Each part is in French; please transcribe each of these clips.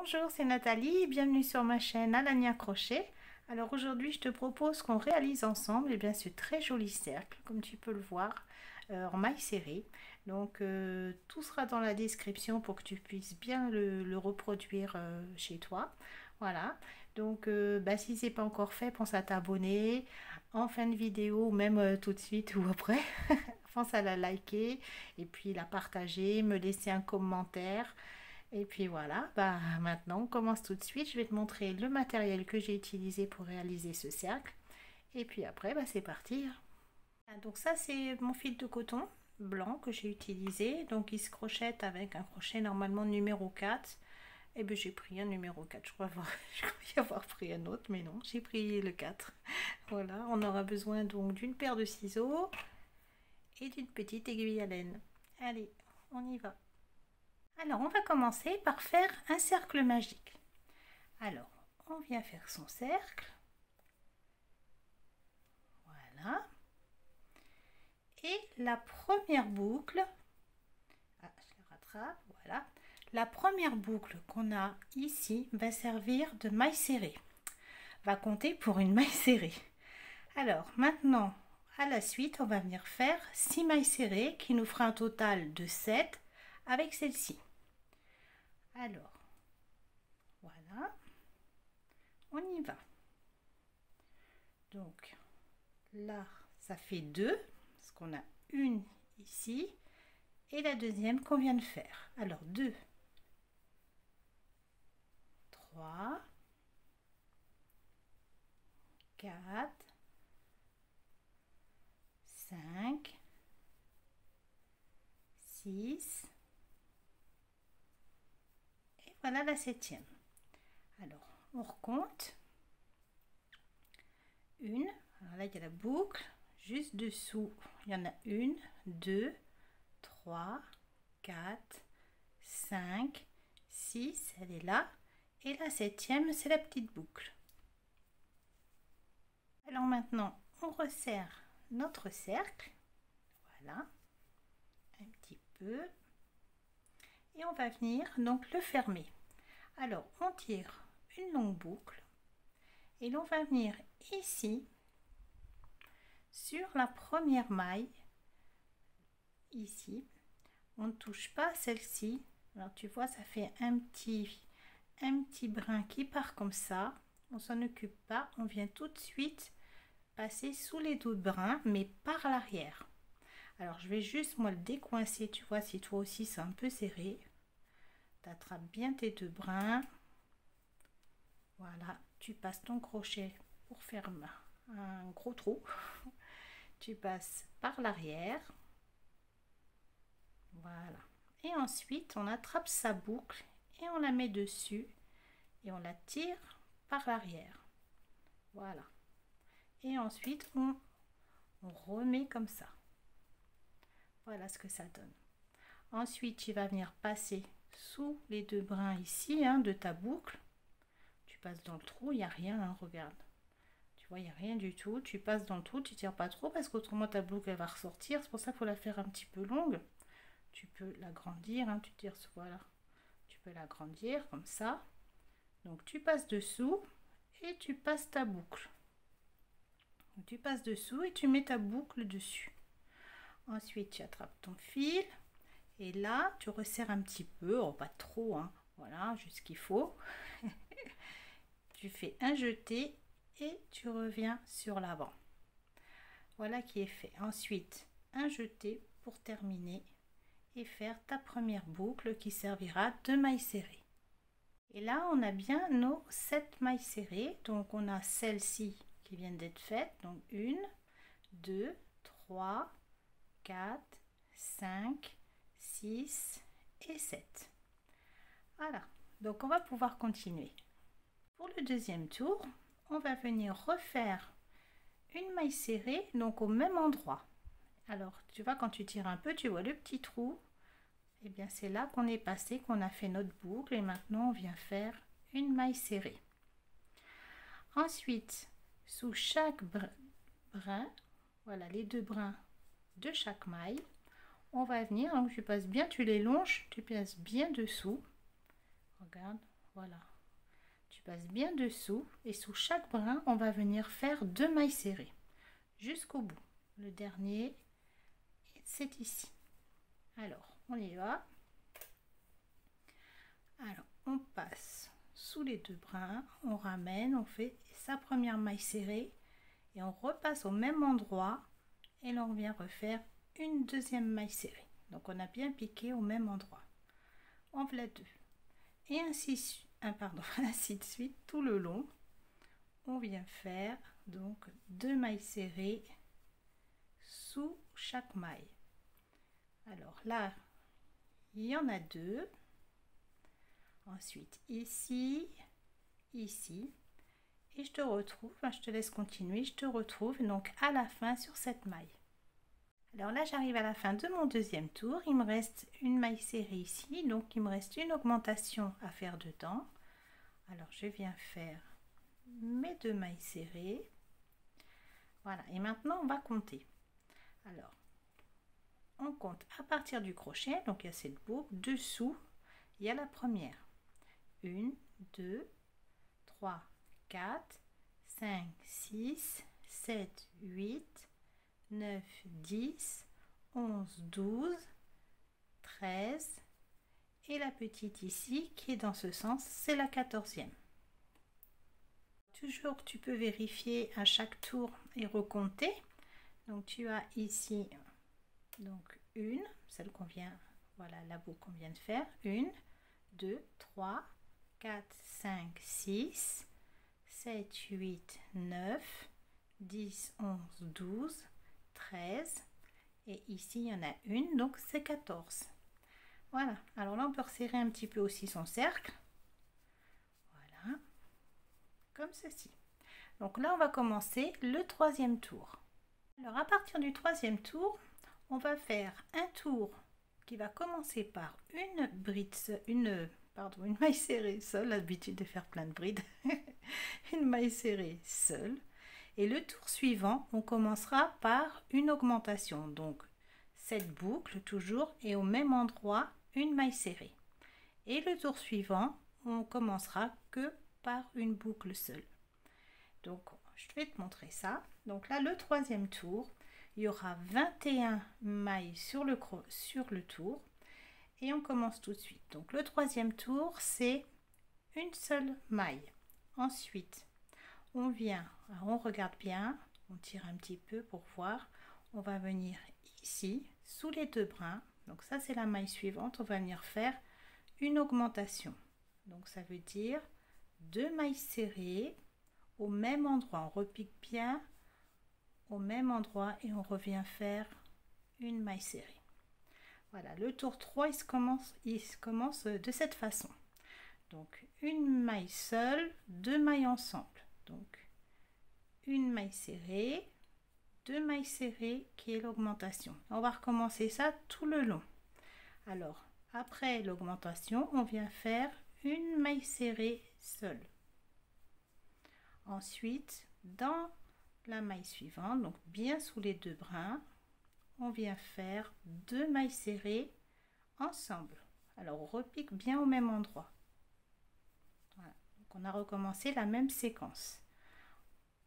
Bonjour, c'est Nathalie, bienvenue sur ma chaîne Alania Crochet. Alors aujourd'hui je te propose qu'on réalise ensemble ce très joli cercle, comme tu peux le voir, en maille serrée. Donc tout sera dans la description pour que tu puisses bien le reproduire chez toi. Voilà, donc si c'est pas encore fait, pense à t'abonner en fin de vidéo, même tout de suite ou après. Pense à la liker et puis la partager, me laisser un commentaire. Et puis voilà, maintenant on commence tout de suite. Je vais te montrer le matériel que j'ai utilisé pour réaliser ce cercle. Et puis après, c'est parti. Donc ça, c'est mon fil de coton blanc que j'ai utilisé. Donc il se crochette avec un crochet normalement numéro 4. Et bien j'ai pris un numéro 4. Je crois y avoir pris un autre, mais non, j'ai pris le 4. Voilà, on aura besoin donc d'une paire de ciseaux et d'une petite aiguille à laine. Allez, on y va. Alors, on va commencer par faire un cercle magique. Alors, on vient faire son cercle. Voilà. Et la première boucle, je la rattrape, voilà. La première boucle qu'on a ici va servir de maille serrée. Va compter pour une maille serrée. Alors, maintenant, à la suite, on va venir faire 6 mailles serrées qui nous fera un total de 7 avec celle-ci. Alors, voilà, on y va. Donc là, ça fait 2, parce qu'on a une ici, et la deuxième qu'on vient de faire. Alors 2, 3, 4, 5, 6, et voilà la 7e. Alors, on recompte. Une, alors là il y a la boucle, juste dessous, il y en a 1, 2, 3, 4, 5, 6, elle est là, et la 7e, c'est la petite boucle. Alors maintenant, on resserre notre cercle, voilà, un petit peu, et on va venir donc le fermer. Alors, on tire une longue boucle, et l'on va venir ici, sur la première maille, ici, on ne touche pas celle-ci. Alors tu vois, ça fait un petit brin qui part comme ça. On s'en occupe pas, on vient tout de suite passer sous les deux brins, mais par l'arrière. Alors je vais juste moi le décoincer, tu vois, si toi aussi c'est un peu serré. Tu attrapes bien tes deux brins. Voilà, tu passes ton crochet pour faire un gros trou. Tu passes par l'arrière. Voilà. Et ensuite, on attrape sa boucle et on la met dessus et on la tire par l'arrière. Voilà. Et ensuite, on remet comme ça. Voilà ce que ça donne. Ensuite, tu vas venir passer sous les deux brins ici de ta boucle. Tu passes dans le trou, il n'y a rien, regarde. Tu vois, il n'y a rien du tout. Tu passes dans le trou, tu ne tires pas trop parce qu'autrement ta boucle elle va ressortir. C'est pour ça qu'il faut la faire un petit peu longue. Tu peux l'agrandir, tu tires, voilà. Tu peux l'agrandir comme ça. Donc tu passes dessous et tu passes ta boucle. Donc, tu passes dessous et tu mets ta boucle dessus. Ensuite, tu attrapes ton fil et là, tu resserres un petit peu, pas trop, voilà, juste ce qu'il faut. Tu fais un jeté et tu reviens sur l'avant. Voilà qui est fait. Ensuite, un jeté pour terminer et faire ta première boucle qui servira de mailles serrées. Et là, on a bien nos 7 mailles serrées. Donc, on a celle-ci qui vient d'être faite. Donc, 1, 2, 3, 4, 5, 6 et 7. Voilà. Donc, on va pouvoir continuer. Pour le deuxième tour, on va venir refaire une maille serrée, donc au même endroit. Alors, tu vois, quand tu tires un peu, tu vois le petit trou. Et bien, c'est là qu'on est passé, qu'on a fait notre boucle. Et maintenant, on vient faire une maille serrée. Ensuite, sous chaque brin, voilà les deux brins de chaque maille, on va venir, donc tu passes bien, tu les longes, tu passes bien dessous. Regarde, Voilà, tu passes bien dessous et sous chaque brin on va venir faire 2 mailles serrées jusqu'au bout. Le dernier c'est ici. Alors on y va. Alors on passe sous les 2 brins, on ramène, on fait sa première maille serrée et on repasse au même endroit et là on vient refaire une deuxième maille serrée. Donc on a bien piqué au même endroit. On fait 2 et ainsi, ainsi de suite tout le long. On vient faire donc 2 mailles serrées sous chaque maille. Alors là il y en a 2. Ensuite ici, ici, et je te retrouve, je te laisse continuer, je te retrouve donc à la fin sur cette maille. Alors là j'arrive à la fin de mon deuxième tour, il me reste une maille serrée ici, donc il me reste une augmentation à faire dedans. Alors je viens faire mes 2 mailles serrées, voilà, et maintenant on va compter. Alors on compte à partir du crochet, donc il y a cette boucle, dessous il y a la première. 1, 2, 3, 4, 5, 6, 7, 8, 9, 10, 11, 12, 13 et la petite ici qui est dans ce sens, c'est la 14e. Toujours tu peux vérifier à chaque tour et recompter. Donc tu as ici donc une, celle qu'on vient, voilà la boucle qu'on vient de faire, 1, 2, 3, 4, 5, 6, 7, 8, 9, 10, 11, 12, 13 et ici il y en a une, donc c'est 14. Voilà, alors là on peut resserrer un petit peu aussi son cercle, voilà, comme ceci. Donc là on va commencer le troisième tour. Alors à partir du troisième tour, on va faire un tour qui va commencer par une bride, une maille serrée seule, l'habitude de faire plein de brides, une maille serrée seule, et le tour suivant on commencera par une augmentation, donc cette boucle toujours et au même endroit une maille serrée, et le tour suivant on commencera que par une boucle seule. Donc je vais te montrer ça. Donc là le troisième tour, il y aura 21 mailles sur le tour. Et on commence tout de suite. Donc le troisième tour, c'est une seule maille. Ensuite, on vient, alors on regarde bien, on tire un petit peu pour voir. On va venir ici, sous les 2 brins. Donc ça, c'est la maille suivante. On va venir faire une augmentation. Donc ça veut dire 2 mailles serrées au même endroit. On repique bien au même endroit et on revient faire une maille serrée. Voilà, le tour 3 il se commence de cette façon. Donc une maille seule, 2 mailles ensemble. Donc une maille serrée, 2 mailles serrées qui est l'augmentation. On va recommencer ça tout le long. Alors après l'augmentation, on vient faire une maille serrée seule. Ensuite, dans la maille suivante, donc bien sous les 2 brins, on vient faire 2 mailles serrées ensemble. Alors on repique bien au même endroit. Voilà. Donc on a recommencé la même séquence.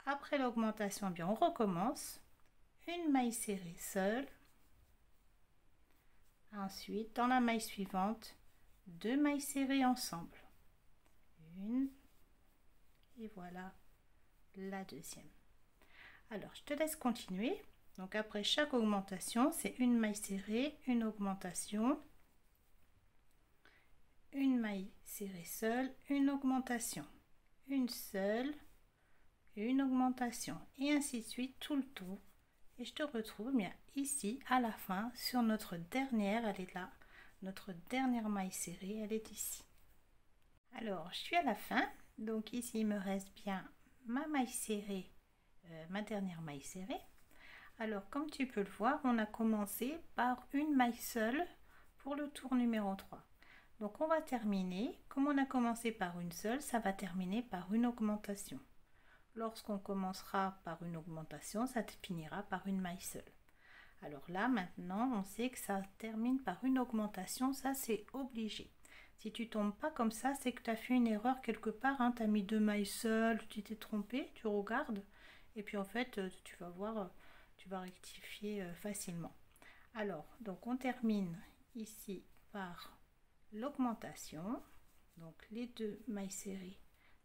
Après l'augmentation, bien on recommence une maille serrée seule. Ensuite, dans la maille suivante, 2 mailles serrées ensemble. Une et voilà la deuxième. Alors je te laisse continuer. Donc après chaque augmentation, c'est une maille serrée, une augmentation, une maille serrée seule, une augmentation, une seule, une augmentation, et ainsi de suite tout le tour. Et je te retrouve bien ici à la fin sur notre dernière, elle est là, notre dernière maille serrée, elle est ici. Alors je suis à la fin, donc ici il me reste bien ma maille serrée, ma dernière maille serrée. Alors comme tu peux le voir, on a commencé par une maille seule pour le tour numéro 3. Donc on va terminer, comme on a commencé par une seule, ça va terminer par une augmentation. Lorsqu'on commencera par une augmentation, ça finira par une maille seule. Alors là maintenant on sait que ça termine par une augmentation, ça c'est obligé. Si tu tombes pas comme ça, c'est que tu as fait une erreur quelque part, hein. Tu as mis 2 mailles seules, tu t'es trompé, tu regardes et puis en fait tu vas voir, tu vas rectifier facilement. Alors donc on termine ici par l'augmentation, donc les 2 mailles serrées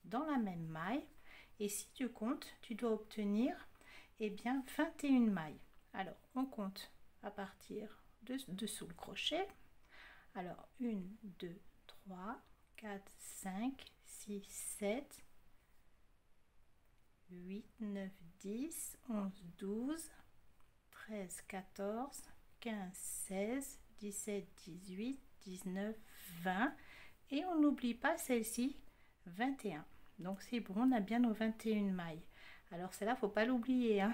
dans la même maille, et si tu comptes, tu dois obtenir bien 21 mailles. Alors on compte à partir de dessous le crochet. Alors 1, 2, 3, 4, 5, 6, 7, 8, 9, 10, 11, 12, 13, 14, 15, 16, 17, 18, 19, 20. Et on n'oublie pas celle-ci, 21. Donc c'est bon, on a bien nos 21 mailles. Alors celle-là, faut pas l'oublier, hein.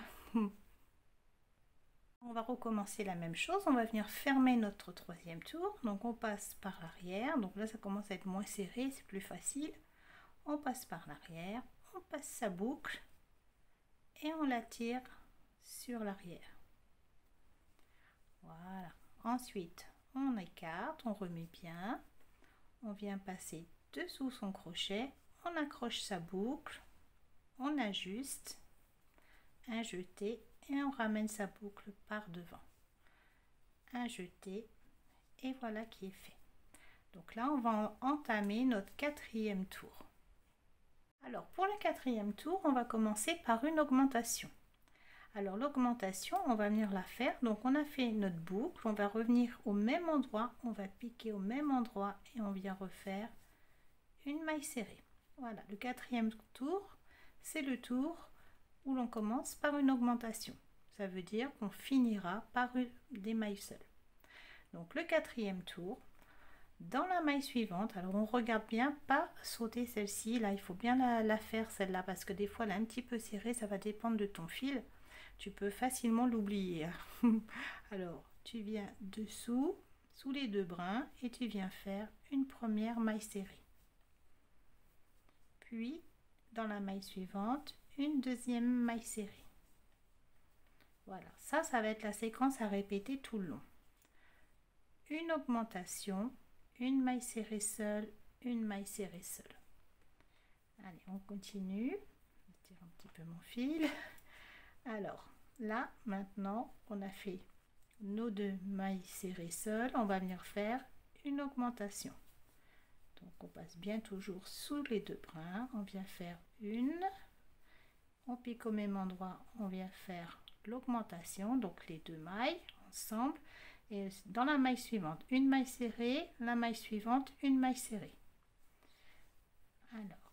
On va recommencer la même chose, on va venir fermer notre troisième tour. Donc on passe par l'arrière, donc là ça commence à être moins serré, c'est plus facile. On passe par l'arrière, on passe sa boucle et on la tire sur l'arrière. Voilà. Ensuite, on écarte, on remet bien. On vient passer dessous son crochet, on accroche sa boucle, on ajuste, un jeté et on ramène sa boucle par devant. Un jeté et voilà qui est fait. Donc là, on va entamer notre quatrième tour. Alors pour le quatrième tour, on va commencer par une augmentation. Alors l'augmentation, on va venir la faire. Donc on a fait notre boucle, on va revenir au même endroit, on va piquer au même endroit et on vient refaire une maille serrée. Voilà, le quatrième tour, c'est le tour où l'on commence par une augmentation. Ça veut dire qu'on finira par des mailles seules. Donc le quatrième tour, dans la maille suivante, alors on regarde bien, pas sauter celle-ci, là il faut bien la faire celle-là, parce que des fois elle est un petit peu serrée, ça va dépendre de ton fil. Tu peux facilement l'oublier. Alors, tu viens dessous, sous les 2 brins, et tu viens faire une première maille serrée. Puis, dans la maille suivante, une deuxième maille serrée. Voilà, ça va être la séquence à répéter tout le long. Une augmentation, une maille serrée seule, une maille serrée seule. Allez, on continue. Je tire un petit peu mon fil. Alors là maintenant on a fait nos 2 mailles serrées seules, on va venir faire une augmentation. Donc on passe bien toujours sous les 2 brins, on vient faire une, on pique au même endroit, on vient faire l'augmentation, donc les 2 mailles ensemble, et dans la maille suivante une maille serrée, la maille suivante une maille serrée. Alors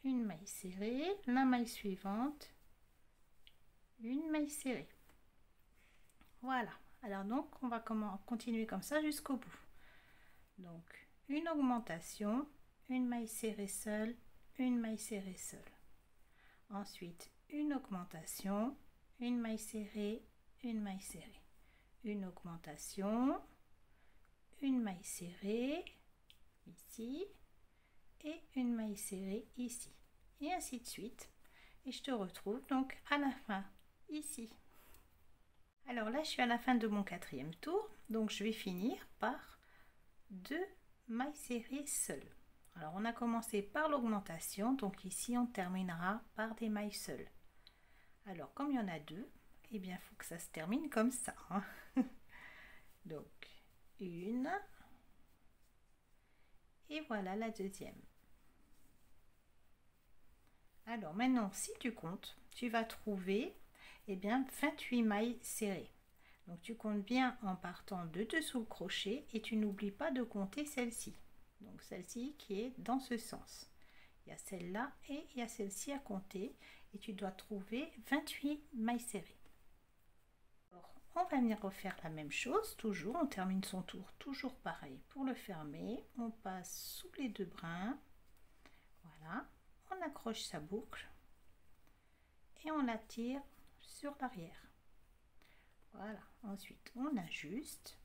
une maille serrée, la maille suivante une maille serrée. Voilà, alors donc on va continuer comme ça jusqu'au bout. Donc une augmentation, une maille serrée seule, une maille serrée seule. Ensuite une augmentation, une maille serrée, une maille serrée. Une augmentation, une maille serrée ici et une maille serrée ici. Et ainsi de suite. Et je te retrouve donc à la fin ici. Alors là je suis à la fin de mon quatrième tour, donc je vais finir par 2 mailles serrées seules. Alors on a commencé par l'augmentation, donc ici on terminera par des mailles seules. Alors comme il y en a 2, eh bien il faut que ça se termine comme ça, hein. Donc une et voilà la deuxième. Alors maintenant si tu comptes, tu vas trouver bien 28 mailles serrées. Donc tu comptes bien en partant de dessous le crochet et tu n'oublies pas de compter celle-ci. Donc celle-ci qui est dans ce sens. Il y a celle-là et il y a celle-ci à compter et tu dois trouver 28 mailles serrées. Alors, on va venir refaire la même chose, toujours, on termine son tour toujours pareil. Pour le fermer, on passe sous les 2 brins, voilà, on accroche sa boucle et on la tire sur l'arrière. Voilà, ensuite on ajuste,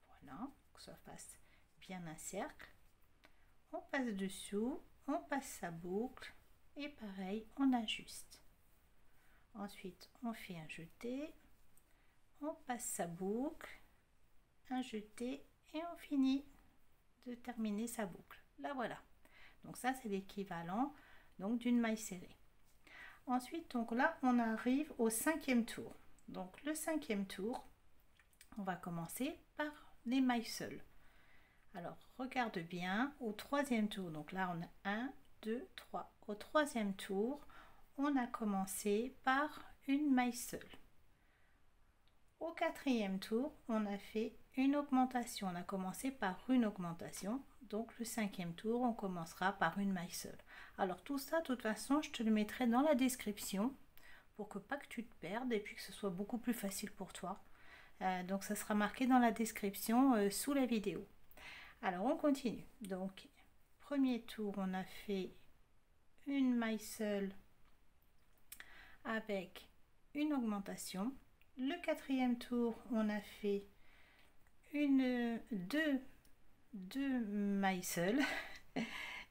voilà, que ça fasse bien un cercle. On passe dessous, on passe sa boucle et pareil, on ajuste. Ensuite, on fait un jeté, on passe sa boucle, un jeté et on finit. de terminer sa boucle. Là voilà. Donc ça c'est l'équivalent donc d'une maille serrée. Ensuite donc là on arrive au 5e tour. Donc le 5e tour, on va commencer par les mailles seules. Alors regarde bien au 3e tour. Donc là on a 1, 2, 3. Au 3e tour, on a commencé par une maille seule. Au 4e tour, on a fait une augmentation. On a commencé par une augmentation. Donc le 5e tour, on commencera par une maille seule. Alors tout ça, de toute façon, je te le mettrai dans la description pour que pas que tu te perdes et puis que ce soit beaucoup plus facile pour toi. Donc ça sera marqué dans la description sous la vidéo. Alors on continue. Donc premier tour, on a fait une maille seule avec une augmentation. Le 4e tour, on a fait deux mailles seules.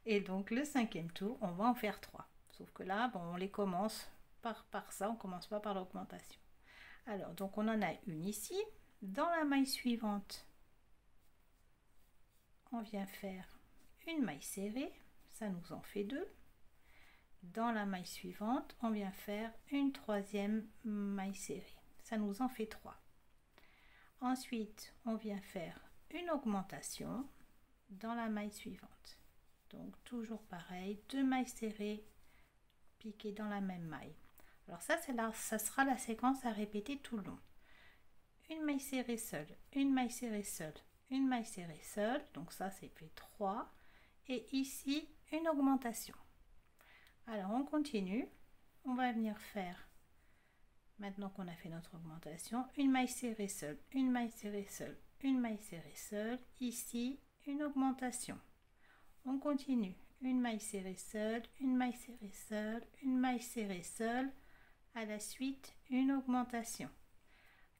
Et donc le 5e tour, on va en faire 3. Sauf que là, bon, on les commence par ça, on commence pas par l'augmentation. Alors, donc on en a une ici. Dans la maille suivante, on vient faire une maille serrée. Ça nous en fait 2. Dans la maille suivante, on vient faire une 3e maille serrée. Ça nous en fait 3. Ensuite, on vient faire une augmentation dans la maille suivante. Donc toujours pareil, 2 mailles serrées piquées dans la même maille. Alors ça sera la séquence à répéter tout le long. Une maille serrée seule, une maille serrée seule, une maille serrée seule. Donc ça c'est fait 3. Et ici une augmentation. Alors on continue. On va venir faire, maintenant qu'on a fait notre augmentation, une maille serrée seule, une maille serrée seule, une maille serrée seule. Ici une augmentation. On continue. Une maille serrée seule, une maille serrée seule, une maille serrée seule. À la suite, une augmentation.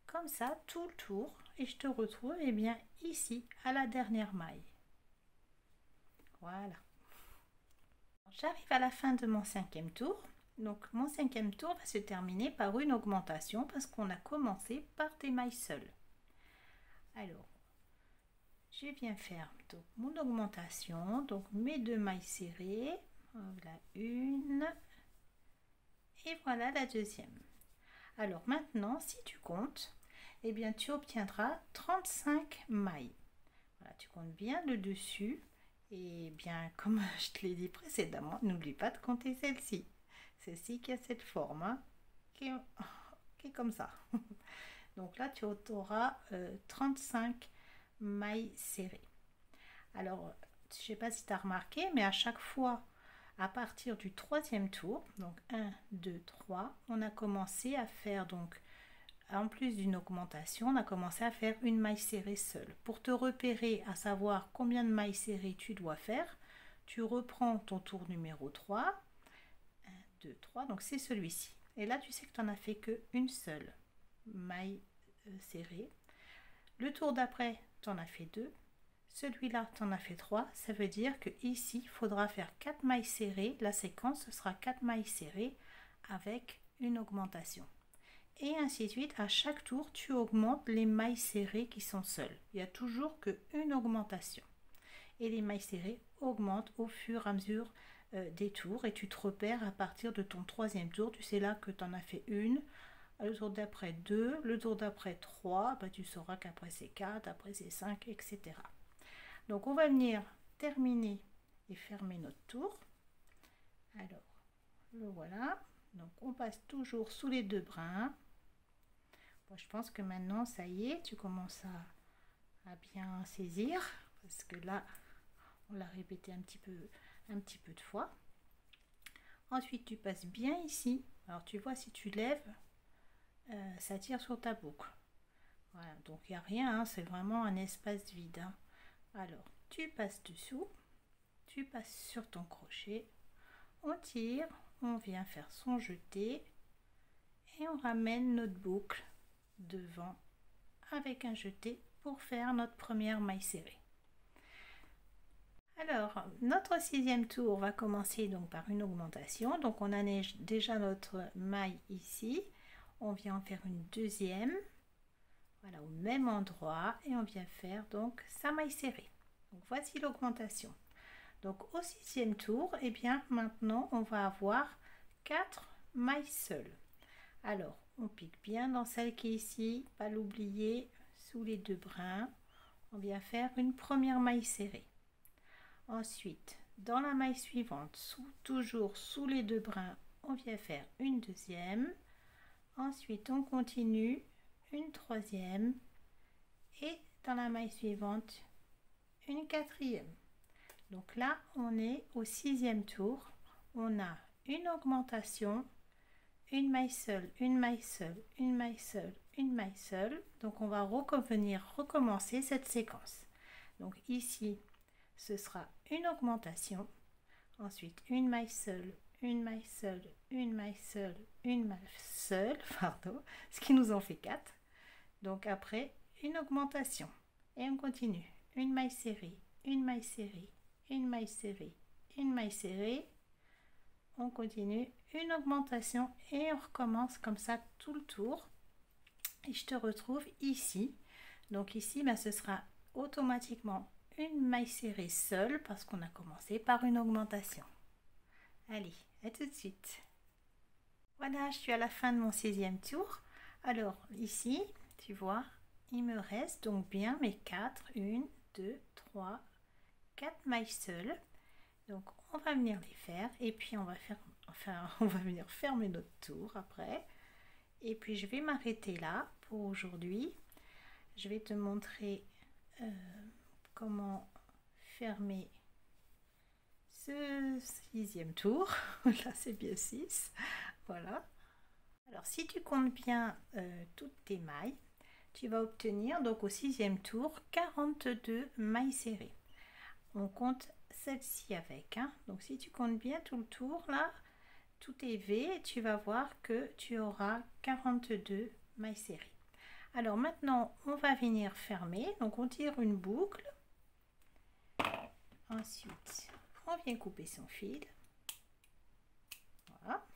Comme ça, tout le tour. Et je te retrouve bien ici, à la dernière maille. Voilà. J'arrive à la fin de mon 5e tour. Donc, mon 5e tour va se terminer par une augmentation parce qu'on a commencé par des mailles seules. Alors, je viens faire donc mon augmentation, donc mes 2 mailles serrées, voilà une et voilà la deuxième. Alors maintenant, si tu comptes, eh bien tu obtiendras 35 mailles. Voilà, tu comptes bien le dessus et bien comme je te l'ai dit précédemment, n'oublie pas de compter celle-ci. Celle-ci qui a cette forme, hein, qui est comme ça. Donc là, tu auras 35 mailles serrées. Alors, je ne sais pas si tu as remarqué, mais à chaque fois, à partir du 3e tour, donc 1, 2, 3, on a commencé à faire, donc, en plus d'une augmentation, on a commencé à faire une maille serrée seule. Pour te repérer, à savoir combien de mailles serrées tu dois faire, tu reprends ton tour numéro 3, 1, 2, 3, donc c'est celui-ci. Et là, tu sais que tu n'en as fait qu'une seule maille serrée. Le tour d'après, tu en as fait 2. Celui-là, tu en as fait 3. Ça veut dire que ici, il faudra faire 4 mailles serrées. La séquence, ce sera 4 mailles serrées avec une augmentation. Et ainsi de suite, à chaque tour, tu augmentes les mailles serrées qui sont seules. Il n'y a toujours qu'une augmentation. Et les mailles serrées augmentent au fur et à mesure des tours. Et tu te repères à partir de ton 3e tour. Tu sais là que tu en as fait une. Le tour d'après 2, le tour d'après 3, bah, tu sauras qu'après c'est 4, après c'est 5, etc. Donc on va venir terminer et fermer notre tour. Alors, le voilà. Donc on passe toujours sous les 2 brins. Bon, je pense que maintenant, ça y est, tu commences à bien saisir. Parce que là, on l'a répété un petit peu de fois. Ensuite, tu passes bien ici. Alors tu vois, si tu lèves, ça tire sur ta boucle. Voilà, donc il n'y a rien, hein, c'est vraiment un espace vide. Hein. Alors, tu passes dessous, tu passes sur ton crochet, on tire, on vient faire son jeté et on ramène notre boucle devant avec un jeté pour faire notre première maille serrée. Alors, notre 6e tour va commencer donc par une augmentation. Donc, on a déjà notre maille ici. On vient en faire une deuxième, voilà, au même endroit, et on vient faire donc sa maille serrée. Donc voici l'augmentation. Donc au 6e tour, et bien maintenant on va avoir 4 mailles seules. Alors on pique bien dans celle qui est ici, pas l'oublier, sous les 2 brins. On vient faire une première maille serrée. Ensuite, dans la maille suivante, toujours sous les 2 brins, on vient faire une deuxième. Ensuite, on continue une troisième et dans la maille suivante, une quatrième. Donc là, on est au 6e tour. On a une augmentation, une maille seule, une maille seule, une maille seule, une maille seule. Donc on va venir recommencer cette séquence. Donc ici, ce sera une augmentation, ensuite une maille seule, une maille seule, une maille seule, une maille seule, pardon, ce qui nous en fait 4. Donc après, une augmentation et on continue. Une maille serrée, une maille serrée, une maille serrée, une maille serrée. On continue, une augmentation et on recommence comme ça tout le tour. Et je te retrouve ici. Donc ici, ben, ce sera automatiquement une maille serrée seule parce qu'on a commencé par une augmentation. Allez, à tout de suite. Voilà, je suis à la fin de mon 6e tour. Alors ici, tu vois, il me reste donc bien mes 4, 1, 2, 3, 4 mailles seules. Donc on va venir les faire et puis on va venir fermer notre tour après. Et puis je vais m'arrêter là pour aujourd'hui. Je vais te montrer comment fermer ce 6e tour. Là c'est bien 6. Voilà. Alors si tu comptes bien toutes tes mailles, tu vas obtenir donc au 6e tour 42 mailles serrées. On compte celle-ci avec. Hein. Donc si tu comptes bien tout le tour là, tout est V, tu vas voir que tu auras 42 mailles serrées. Alors maintenant, on va venir fermer. Donc on tire une boucle. Ensuite, on vient couper son fil. Voilà.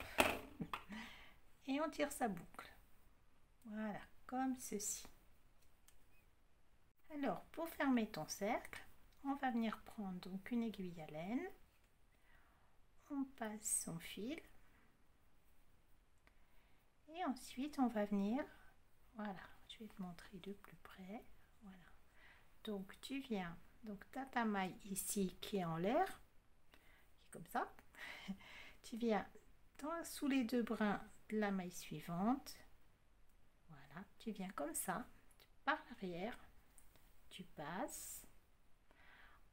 Et on tire sa boucle. Voilà, comme ceci. Alors, pour fermer ton cercle, on va venir prendre donc une aiguille à laine. On passe son fil. Et ensuite, on va venir, voilà, je vais te montrer de plus près. Voilà. Donc, tu viens, donc tu as ta maille ici qui est en l'air, qui est comme ça. Tu viens sous les 2 brins de la maille suivante. Voilà, tu viens comme ça, par l'arrière, tu passes.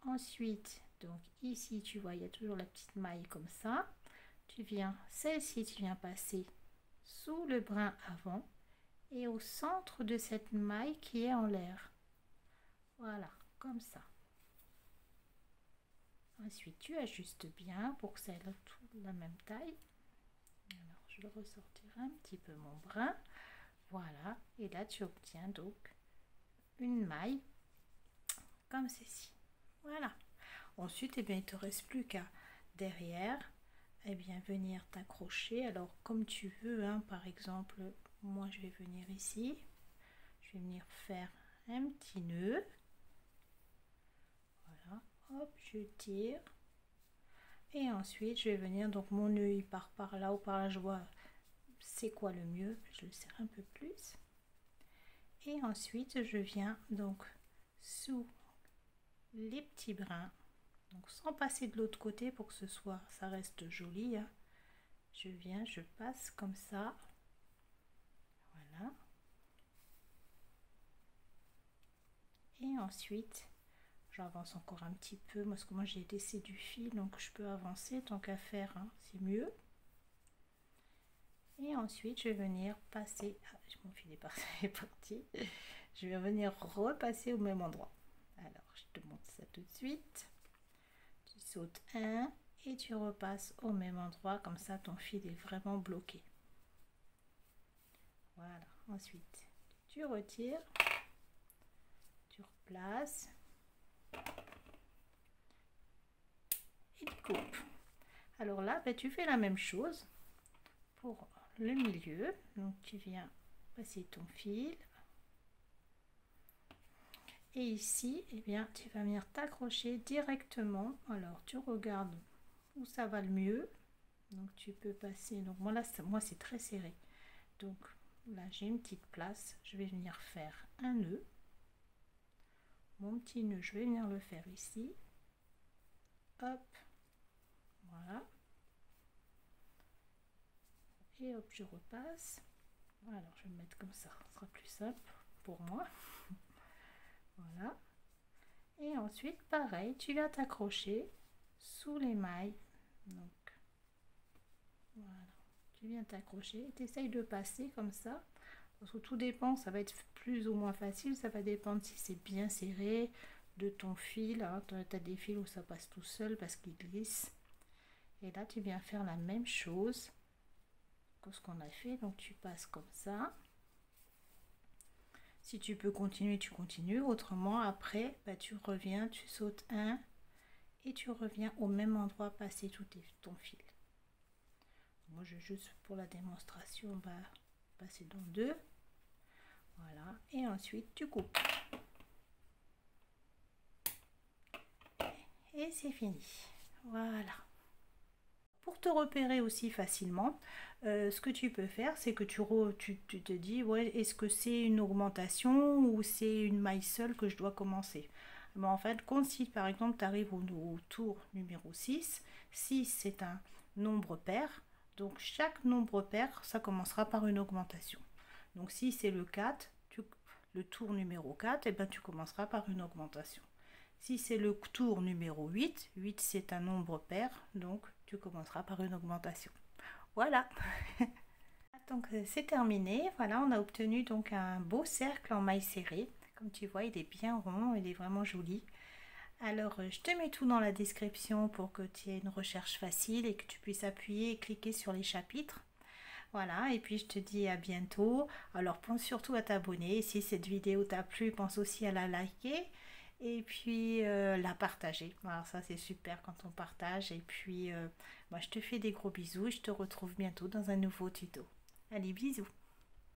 Ensuite, donc ici, tu vois, il y a toujours la petite maille comme ça. Tu viens, celle-ci, tu viens passer sous le brin avant et au centre de cette maille qui est en l'air. Voilà, comme ça. Ensuite, tu ajustes bien pour que ça ait tout la même taille. Alors, je vais ressortir un petit peu mon brin. Voilà, et là, tu obtiens donc une maille comme ceci. Voilà. Ensuite, eh bien, il ne te reste plus qu'à derrière venir t'accrocher. Alors, comme tu veux, hein, par exemple, moi, je vais venir ici. Je vais venir faire un petit nœud. Voilà. Hop, je tire. Et ensuite, je vais venir, donc mon nœud, il part par là ou par là. Je vois c'est quoi le mieux. Je le serre un peu plus. Et ensuite, je viens donc sous les petits brins, donc sans passer de l'autre côté pour que ça reste joli, hein. Je viens, je passe comme ça, voilà, et ensuite j'avance encore un petit peu parce que moi j'ai laissé du fil, donc je peux avancer tant qu'à faire, hein, c'est mieux. Et ensuite je vais venir passer, mon fil est parti, je vais venir repasser au même endroit. Alors, je te montre ça tout de suite. Tu sautes un et tu repasses au même endroit. Comme ça, ton fil est vraiment bloqué. Voilà. Ensuite, tu retires. Tu replaces. Et tu coupes. Alors là, tu fais la même chose pour le milieu. Donc, tu viens passer ton fil. Et ici, eh bien, tu vas venir t'accrocher directement. Alors, tu regardes où ça va le mieux. Donc, tu peux passer. Donc, moi, là, moi, c'est très serré. Donc, là, j'ai une petite place. Je vais venir faire un nœud. Mon petit nœud, je vais venir le faire ici. Hop. Voilà. Et hop, je repasse. Alors, je vais me mettre comme ça. Ce sera plus simple pour moi. Voilà. Et ensuite, pareil, tu viens t'accrocher sous les mailles. Donc, voilà. Tu viens t'accrocher et tu essayes de passer comme ça. Parce que tout dépend, ça va être plus ou moins facile. Ça va dépendre si c'est bien serré de ton fil. Hein. Tu as des fils où ça passe tout seul parce qu'il glisse. Et là, tu viens faire la même chose que ce qu'on a fait. Donc, tu passes comme ça. Si tu peux continuer, tu continues. Autrement, après, bah, tu reviens, tu sautes un et tu reviens au même endroit passer tout ton fil. Moi, je juste pour la démonstration, bah, passer dans deux. Voilà. Et ensuite, tu coupes. Et c'est fini. Voilà. Pour te repérer aussi facilement, ce que tu peux faire, c'est que tu te dis, ouais, est-ce que c'est une augmentation ou c'est une maille seule que je dois commencer? Mais en fait, quand si par exemple tu arrives au tour numéro 6, 6 c'est un nombre pair, donc chaque nombre pair, ça commencera par une augmentation. Donc si c'est le 4, le tour numéro 4, et ben, tu commenceras par une augmentation. Si c'est le tour numéro 8, 8 c'est un nombre pair, donc tu commenceras par une augmentation. Voilà. Donc c'est terminé. Voilà, on a obtenu donc un beau cercle en maille serrée. Comme tu vois, il est bien rond, il est vraiment joli. Alors je te mets tout dans la description pour que tu aies une recherche facile et que tu puisses appuyer et cliquer sur les chapitres. Voilà, et puis je te dis à bientôt. Alors pense surtout à t'abonner. Si cette vidéo t'a plu, pense aussi à la liker. Et puis la partager. Alors ça c'est super quand on partage. Et puis moi je te fais des gros bisous et je te retrouve bientôt dans un nouveau tuto. Allez, bisous.